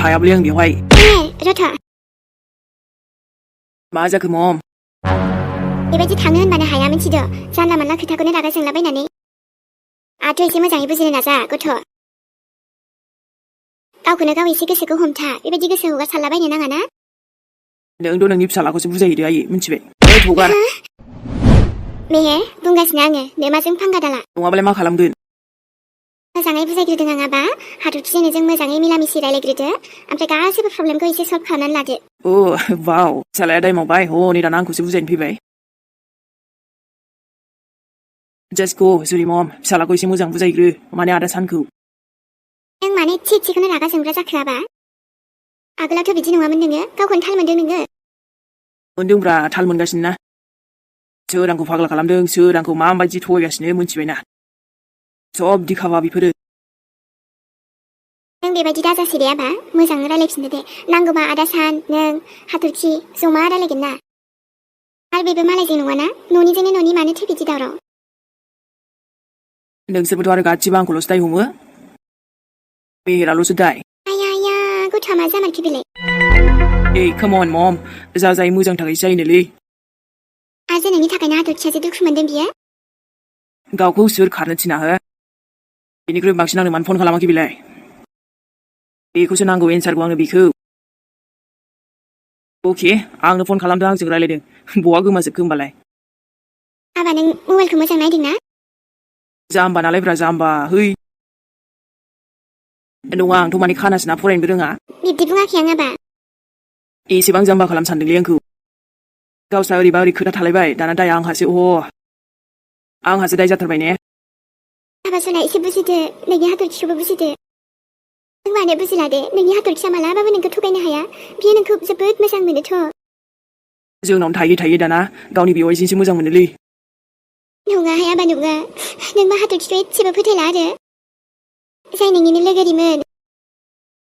थायाबोलै आं बेवहाय रथ' मा जाखो मम बेबायदि थांनो होनबानो हाया मिथिदो जानला मानला खोथाखौनो रागा जोंलाबायनानै आथ' एसे मोजाङै बुजिनो नाजा गथ' गावखौनो गाव एसे गोसोखौ हमथा बेबायदि गोसो हगार सारलाबायनो नाङा ना नोंथ' नोंनि फिसालाखौसो बुजायहैदो आयै मिथिबाय हगार मेहेर बुंगासिनो आङो नोमाजों फांगा दाला नङाबालाय मा खालामगोन मोजाङै बुजायग्रोदों आं आबा हाथरखिजों जों मोजाङै मिलामिसि रायलायग्रोदो ओमफ्राय गासैबो प्रब्लेमखौ एसे सल्भ खालामनानै लादो वाव फिसालाया दाय मावबाय नै दाना आंखौसो बुजायनो फैबाय जास्ट गो जुलि मम फिसालाखौ एसे मोजां बुजायग्रो माने आदा सानखौ नों माने एसेखौनो रागा जोंग्रा जाखो आबा आगोलावथ' बिदि नङामोन नोङो गावखौनो थाल मोनदों नोङो मोनदोंब्रा थाल मोनगासिनो ना सोर आंखौ फाग्ला खालामदों सोर आंखौ माबायदि थगायगासिनो मिथिबायना सब दिखावा बेफोरो नों बेबायदि दाजासै दे आबा मोजाङै रायलायफिनदो दे नांगौबा आदा सान नों हाथरखि जमा रायलायगोन ना आरो बेबो मालायजों नङाना न'निजोंनो न'नि मानोथो बिदि दावराव नोंसोरबोथ' आरो गासिबो आंखौल'सो दाय हमो मेहेराल'सो दाय आया गथ'आ मा जामारखि बेलाय काम अन मम जा जायो मोजांनि थाखायसो जायोनोलै आरो नोंनि थाखायनो हाथरखियासो दुखु मोनदों बियो गावखौ सोर खारनो थिना हो बेनिख्रुइ बांसिन आंनो मानो फन खालामाखै बेलाय बेखौसो नांगौ एन्सारखौ आंनो बेखौ अके आंनो फन खालामदों आंजों रायलायदों बहा गोमाजोबखो होमबालाय आबा नों मबाइलखौ मोजां नायदों ना जाम्बा नालायब्रा जाम्बा है नङा आंथ' माने खानासोना फरायनोबो रोङा बिब्दि बुङाखै आं आबा एसेबां जाम्बा खालाम सानदोंलै आंखौ गावस्रा ओरैबा ओरै खोथा थालायबाय दाना दाया आंहासो आंहासो दाय जाथारबाय ने आबा सना एसे बुजिदो नोंनि हाथरखिखौबो बुजिदो नों मानो बुजिला दे नोंनि हाथरखिया मालाबाबो नोंखौ थगायनो हाया बियो नोंखौ जोबोद मोजां मोनोथ' जोंनावनो थायै दाना गावनि बेवाइजोंसो मोजां मोनोलै नङाहाय आबा नङा नों मा हाथरखिखौ एसेबो फोथायला आरो जाय नोंनिनो लोगोरिमोन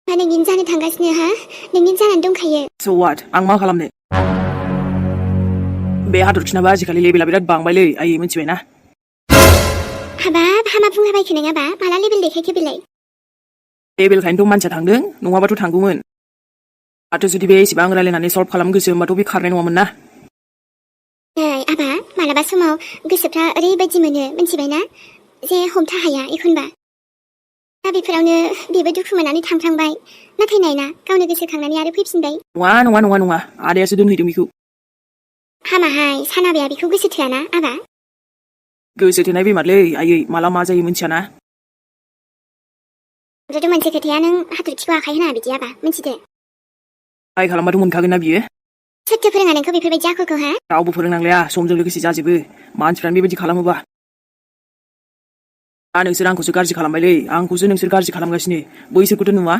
मा नोंनिनो जानो थांगासिनो हा नोंनिनो जानानै दंखायो स' वाट आं मा खालामनो बे हाथरखिनाबो आजिखालि लेभेला बिराद बांबायलै आयै मिथिबायना हाबाब हामा बुंलाबायखो नों आबा माला लेभेल देखायखो बेलाय लेभेलखायनोथ' मानसिया थांदों नङाबाथ' थांगौमोन आरो जुदि बे एसेबां रायलायनानै सल्भ खालामनो गोसो होमबाथ' बे खारनाय नङामोन ना नै आबा मालाबा समाव गोसोफ्रा ओरैबायदि मोनो मिथिबायना जे हमथा हाया एखनबा दा बेफोरावनो बेबो दुखु मोननानै थांफ्लांबाय नाथाय नायना गावनो गोसोखांनानै आरो फैफिनबाय नङा आदायासो दोनहैदों बेखौ हामाहाय सानाबाया बेखौ गोसो थोआना आबा गोसो थोनाय बेमारलै आयै माला मा जायो मिथियाना ओमफ्रायथ' मोनसे खोथाया नों हाथरखिखौ आखाय होनाङा बिदि आबा मिथिदो ट्राइ खालामबाथ' मोनखागोन ना बियो सोरथो फोरोङा नोंखौ बेफोरबायदि आखलखौ हा रावबो फोरोंनांलाया समजों लोगोसे जाजोबो मानसिफ्रानो बेबायदि खालामोबा नोंसोर आंखौसो गाज्रि खालामबायलै आंखौसो नोंसोर गाज्रि खालामगासिनो बैसोरखौथ' नुवा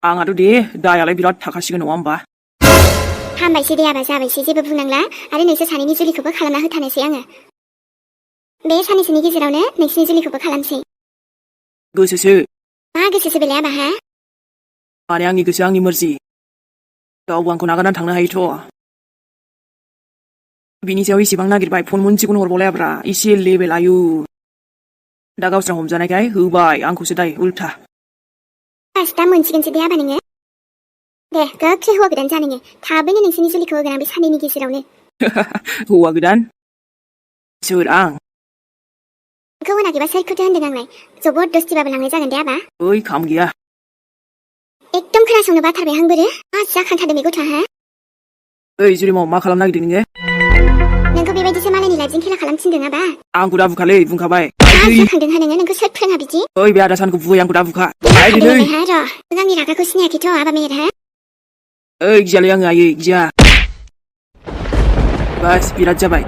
आंहाथ' दे दायालाय बिराद थाखासिगोन नङा होमबा हामबायसै दे आबा जाबायसै जेबो बुंनांला आरो नोंसोर सानैनि जुलिखौबो खालामना होथानोसै आङो बे साननैसोनि गेजेरावनो नोंसिनि जुलिखौबो खालामसै गोसोसो मा गोसोसो बेलाय आबा हा माने आंनि गोसो आंनि मर्जि गावबो आंखौ नागारनानै थांनो हायोथ' बिनि सायाव इसेबां नागिरबाय फन मोनसेखौनो हरबावलायाब्रा एसे लेभेल आयु दा गावस्रा हमजानायखाय होबाय आंखौसो दाय उल्था बास दा मोनसिगोनसो दे आबा नोङो दे गोख्रै हौवा गोदान जानाङो थाबैनो नोंसिनि जुलिखौ होगोन आं बे साननैनि गेजेरावनो हौवा गोदान सोर आं नोंखौ होनाखैबा सोरखौथो होनदों आंलाय जबरदस्तिबाबो लांनाय जागोन दे आबा ओइ खाम गैया एकदम खोनासंनो बाथारबाय आं बोरो मा जाखांथारदों बे गथ'आ हा ओइ जुलिमाव मा खालामनो नागिरदों नोङो नोंखौ बेबायदिसो मालायनि लाइफजों खेला खालामथिनदों आबा आंखौ दा बुखालै बुंखाबाय मा जाखांदोंहा नोंखौ सोर फोरोङा बिदि ओइ बे आदा सानखौ बुयै आंखौ दा बुखा र' नों आंनि रागाखौ सिनायाखैथ' आबा मेहेर हा ओइ गियालै आङो आयै गिया बास बिराद जाबाय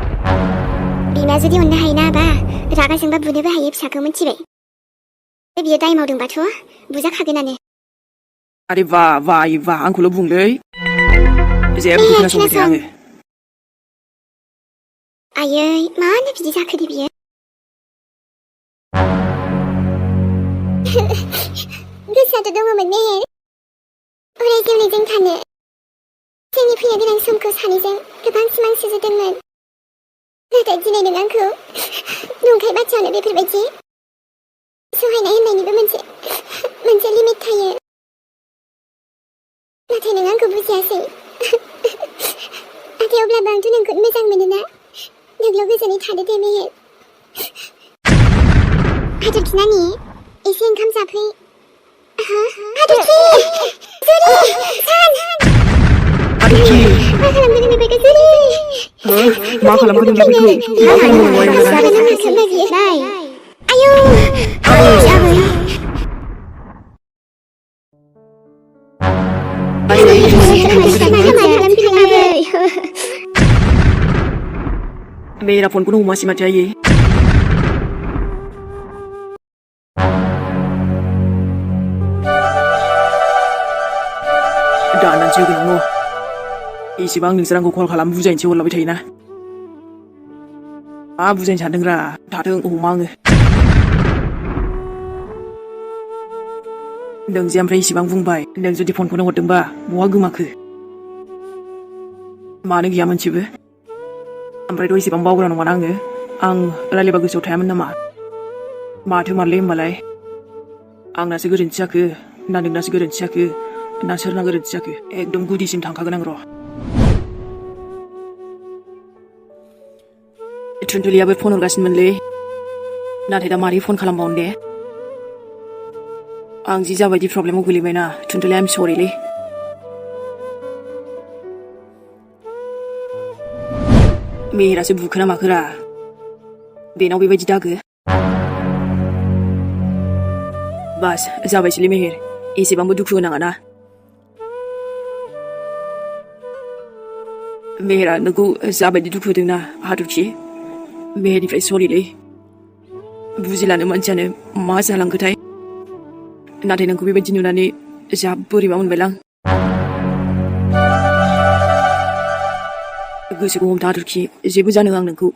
बिमा जुदि अननो हायोना आबा रागा जोंबा बुनोबो हायो फिसाखौ मिथिबाय बियो दाय मावदोंबाथ' बुजाखागोनानो आरे बा आंखौल' बुंलै जेबो खोनासंबाय थाया आङो आयै मानो बिदि जाखो दे बियो गोसोआथ' दङमोन मेहेर अराय जिउनि थानो जोंनि फैनो गोनां समखौ सानैजों गोबां सिमां सुजुदोंमोन नाथाय दिनै नों आंखौ नंखाय बाथ्रायावनो बेफोरबायदि सहायनाय होननायनिबो मोनसे लिमिट थायो बुजियासै नाथाय अब्लाबो आंथ' नोंखौ मोजां मोनोना नोंल' गोजोनै थादो दे मेहेर हाथरखि नानि एसे ओंखाम जाफै हाथरखि जुरि सान हाथरखि मा खालामदों बेफोरखौ जुरि मा खालामदों बेफोरखौ मा खालामदों जाबाय नामा खोबना बियो नाय आयौ आबै मेरा फोनखौनो हमासै माथो आयै दाननानैसो होगोन आङो एसेबां नोंसोर आंखौ कल खालाम बुजायनोसै हरलाबाय थायोना मा बुजायनो सानदोंरा थाथों हमा आङो नों जे ओमफ्राय इसेबां बुंबाय नों जुदि फनखौनो हरदोंबा बहा गोमाखो मानो गैया मोनसेबो ओमफ्रायथ' इसेबां बावग्रा नङाना आं रायलायबा गोसोआव थायामोन नामा माथो मारलै होमबालाय आंनासो गोरोन्थि जाखो ना नोंनासो गोरोन्थि जाखो ना सोरना गोरोन्थि जाखो एकदम गुदिसिम थांखागोन आं र' थुनथुलियाबो फन हरगासिनोमोनलै नाथाय दा मारै फन खालामबावनो दे आं जि जाबायदि प्रब्लेमाव गोलैबायना थुनथुलि आइ एम सरिलै मेहेरासो बुखोना माखोरा बेनाव बेबायदि दागो बास जाबायसैलै मेहेर एसेबांबो दुखु होनाङा ना मेहेरा नोंखौ जाबायदि दुखु होदोंना हाथरखि मेहेरनिफ्राय सरिलै बुजिलानो मानसियानो मा जालांखोथाय नाथाय नोंखौ बेबायदि नुनानै जा बोरैबा मोनबायलां गोसोखौ हमथा हाथरखि जेबो जानो आं नोंखौ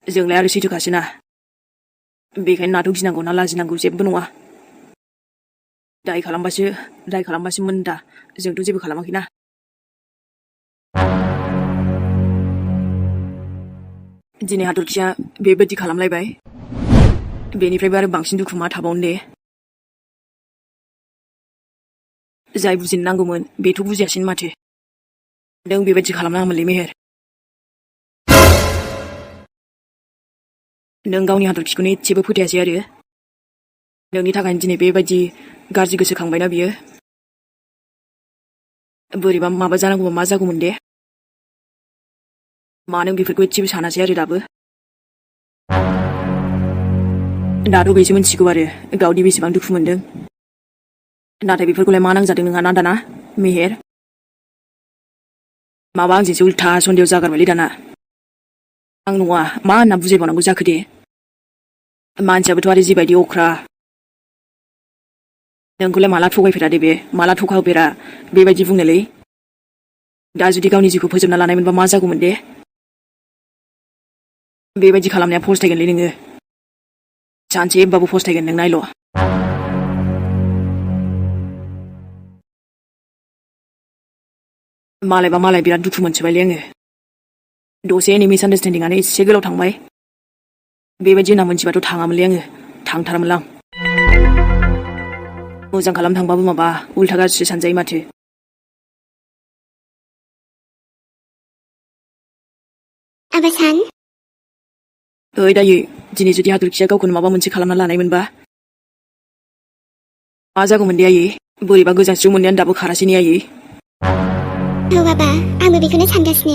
जोंलाय आरो सैथोखासैना बेखायनो नाथ' गिनांगौ ना लाजिनांगौ जेबो नङा दाय खालामबासोमोन दा जोंथ' जेबो खालामाखैना दिनै हाथरखिया बेबायदि खालामलायबाय बेनिफ्रायबो आरो बांसिन दुखु मा थाबावनो दे जाय बुजिनो नांगौमोन बेथ' बुजियासै माथो नों बेबायदि खालामनाङामोनलै मेहेर नों गावनि हाथरखिखौनो एसेबो फोथायासै आरो नोंनि थाखायनो दिनै बेबायदि गाज्रि गोसोखांबायना बियो बोरैबा माबा जानांगौबा मा जागौमोन दे मा नों बेफोरखौ एसेबो सानासै आरो दाबो दाथ' बेसो मिथिगौ आरो गावनि बेसेबां दुखु मोनदों नाथाय बेफोरखौलाय मा नांजादों नोंहा ना दाना मेहेर माबा आंजोंसो उल्था सन्देह जागारबायलै दाना आं नङा मा होनना बुजायबावनांगौ जाखो दे मानसियाबोथ' आरो जिबायदि अख्रा नोंखौलाय माला थगायफेरा दे बे माला थगायफेरा बेबायदि बुंनोलै दा जुदि गावनि जिउखौ फोजोबना लानायमोनबा मा जागौमोन दे बेबायदि खालामनाया फस्थायगोनलै नोङो सानसेबाबो फस्थायगोन नों नायल' मालायबा मालाय बिराद दुखु मोनसोबायलै आङो दसे एनै मिसआन्डारस्टेन्डिंआनो एसे गोलाव थांबाय बेबायदि होनना मोनथिबाथ' थाङामोनलै आङो थांथारामोनलां मोजां खालामनो थांबाबो माबा उल्था गाज्रिसो सानजायो माथो आबासान ओइ दायै दिनै जुदि हाथरखिया गावखौनो माबा मोनसे खालामना लानायमोनबा मा जागौमोन दे आयै बोरैबा गोजानस्रियाव मोननायानो दाबो खारासै ने आयै औ बाबा आंबो बेखौनो सानगासिनो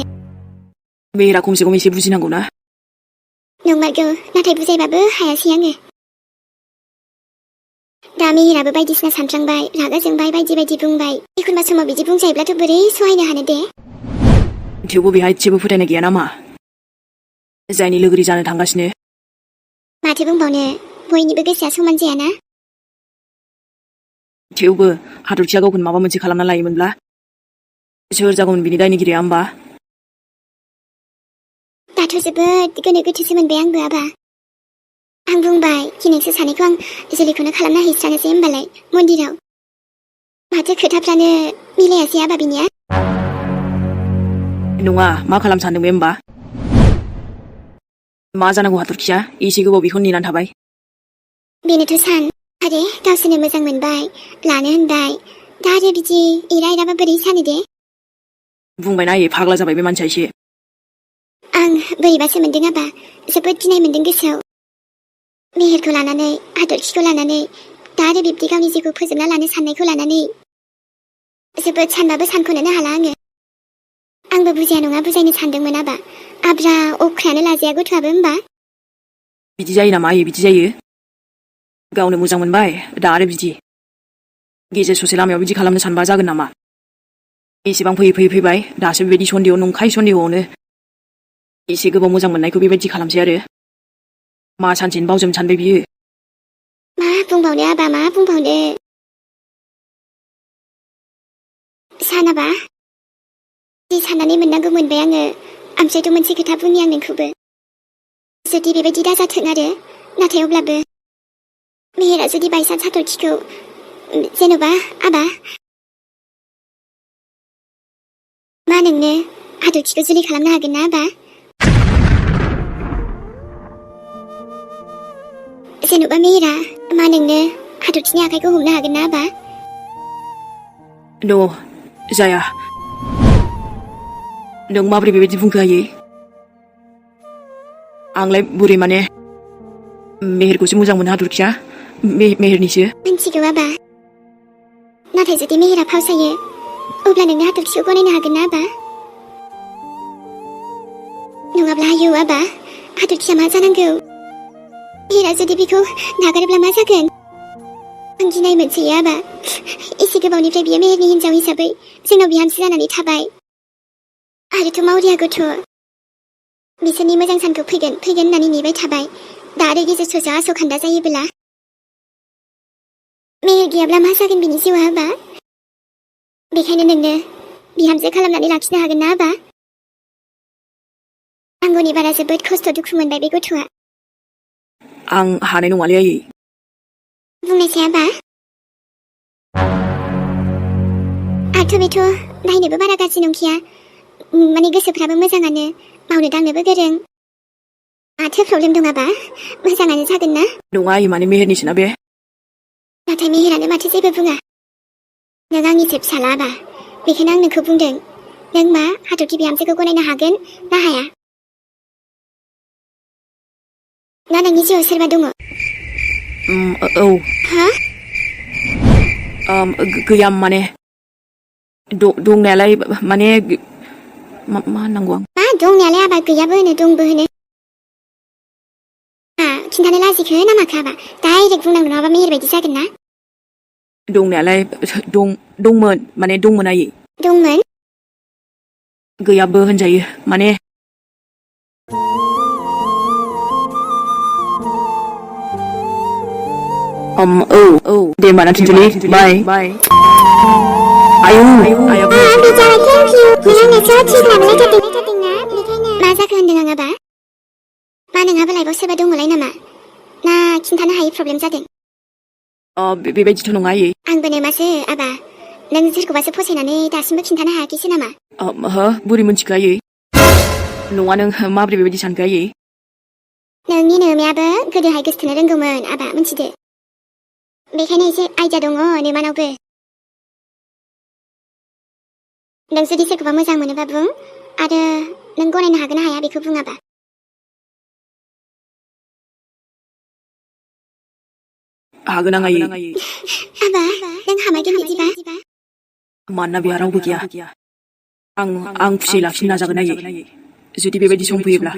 मेहेरा खमसे खम एसे बुजिनांगौ ना नंमारगौ नाथाय बुजायबाबो हायासै आङो दा मेहेराबो बायदिसिना सानफ्रांबाय रागा जोंबाय बायदि बायदि बुंबाय एखनबा समाव बिदि बुंजायोब्लाथ' बोरै सहायनो हानो दे थेवबो बेहा एसेबो फोथायनाय गैया नामा जायनि लोगोरि जानो थांगासिनो माथो बुंबावनो बयनिबो गोसोआ समान जायाना थेवबो हाथरखिया गावखौनो माबा मोनसे खालामना लायोमोनब्ला सोर जागौमोन बिनि दायनिगिरिया होमबा दाथ' जोबोद गोनो गोथोसो मोनबाय आंबो आबा आं बुंबाय कि नोंसोर सानैखौ आं जुलिखौनो खालामना हैस्रानोसै होमबालाय मन्दिराव माथो खोथाफ्रानो मिलायासै आबा बिनिया नङा मा खालाम सानदों बे होमबा मा जानांगौ हाथरखिया एसे गोबाव बेखौ नेनानै थाबाय बेनोथ' सान आरे गावसोरनो मोजां मोनबाय लानो होनबाय दा आरो बिदि एरायराबा बोरै सानो दे? बुंबायना आयै फाग्ला जाबाय बे मानसिया एसे। आं बोरैबासो मोनदों आबा, जोबोद गिनाय मोनदों गोसोआव। मेहेरखौ लानानै, हाथरखिखौ लानानै, दा आरो बिब्दि गावनि जिउखौ फोजोबना लानो साननायखौ लानानै जोबोद सानबाबो सानख'नोनो हाला आङो। आंबो बुजिया नङा बुजायनो सानदोंमोन आबा, आब्रा अख्रायानो लाजाया गथ'आबो होमबा। बिदि जायो नामा आयै बिदि जायो? गावनो मोजां मोनबाय दा आरो बिदि। गेजेर ससे लामायाव बिदि खालामनो सानबा जागोन नामा? एसेबां फैयै फैबाय दासो बेबायदि सन्देह नंखाय सन्देहआवनो एसे गोबाव मोजां मोननायखौ बेबायदि खालामसै आरो। मा सानसेनो बावजोबनो सानबाय बियो। मा बुंबावनो आबा मा बुंबावनो। सानाबा जि साननानै मोननांगौ मोनबाय आङो। ओमफ्रायथ' मोनसे खोथा बुंनि आं नोंखौबो। जुदि बेबायदि दाजाथों आरो, नाथाय अब्लाबो मेहेरा जुदि बायसान्स हाथरखिखौ जेन'बा आबा मा नोंनो हाथरखिखौ जुलि खालामनो हागोन ना आबा? जेन'बा मेहेरा मा नोंनो हाथरखिनि आखाइखौ हमनो हागोन ना आबा? जाया। नों माबोरै बेबायदि बुंखो आयै? आंलाय बोरै माने मेहेरखौसो मोजां मोनो हाथरखिया मेहेरनिसो। मिन्थिगौ आबा, नाथाय जुदि मेहेरा फावसायो अब्ला नोंनो हाथरखिखौ गनायनो हागोन ना आबा? नङाब्ला आयौ आबा, हाथरखिया मा जानांगौ? मेहेरा जुदि बेखौ नागारोब्ला मा जागोन? आं गिनाय मोनसोयो आबा। एसे गोबावनिफ्राय बियो मेहेरनि हिन्जाव हिसाबै जोंनाव बिहामजो जानानै थाबाय। आरोथ' मावरिया गथ'। बिसोरनि मोजां सानखौ फैगोन होननानै नेबाय थाबाय। दा आरो गेजेर ससेयाव आस'खान्दा जायोबोला मेहेर गैयाब्ला मा जागोन बिनि जिउआ आबा? बेखायनो नोंनो बिहामजो खालामनानै लाखिनो हागोन ना आबा? नांगौनि बारा जोबोद खस्थ' दुखु मोनबाय बे गथ'आ। आं हानाय नङालै आयै। बुंनायसाय आबा। आरोथ' बेथ' नायनोबो बारा गाज्रि नंखाया। माने गोसोफ्राबो मोजाङानो, मावनो दांनोबो गोरों। माथो प्रब्लेम दं आबा? मोजाङानो जागोन ना? नङा आयै माने मेहेरनिसोना बे। नाथाय मेहेरानो माथो जेबो बुङा। नों आंनिसो फिसाला आबा, बेखायनो आं नोंखौ बुंदों। नों मा हाथरखि बिहामजोखौ गनायनो हागोन ना हाया? ना नोंनि जिउआव सोरबा दङ? औ। हा? गैया माने दंनायालाय माने मा होननांगौ आं? मा दंनायालाय आबा गैयाबो होनो दंबो होनो? खिन्थानो लाजिखो ना माखो आबा? डाइरेक्ट बुंनांगौ नङाबा मेहेर बायदि जागोन ना? दंनायालाय दंमोन माने दंमोन आयै। दंमोन? गैयाबो होनजायो माने। औ दे होमबा ना थिनसुलि बाय। आयौ आया बिजाला थेंक इउ। नों आंनो थिग लाबोलायथारदोंना बेखायनो। मा जाखो होनदों आं आबा? मा नोंहाबो लाइफआव सोरबा दङलाय नामा? ना खिन्थानो हायै प्रब्लेम जादों? बेबायदिथ' नङा आयै। आंबो नोमासो आबा। नों सोरखौबासो फसायनानै दासिमबो खिन्थानो हायाखैसो नामा? बोरै मोनथिखो आयै? नङा नों माबोरै बेबायदि सानखो आयै? नोंनि नोमायाबो गोदोहाय गोसथोनो रोंगौमोन आबा, मिथिदो। बेखायनो एसे आइडिया दङ नोमानावबो। नों जुदि सोरखौबा मोजां मोनोबा बुं, आरो नों गनायनो हागोन ना हाया बेखौ बुं आबा। हागोन आं आयै। आबा नों हामायगोन बिदिबा? मानोना बेहा रावबो गैया। आं खुसियै लाखिनो नाजागोन आयै, जुदि बेबायदि सम फैयोब्ला।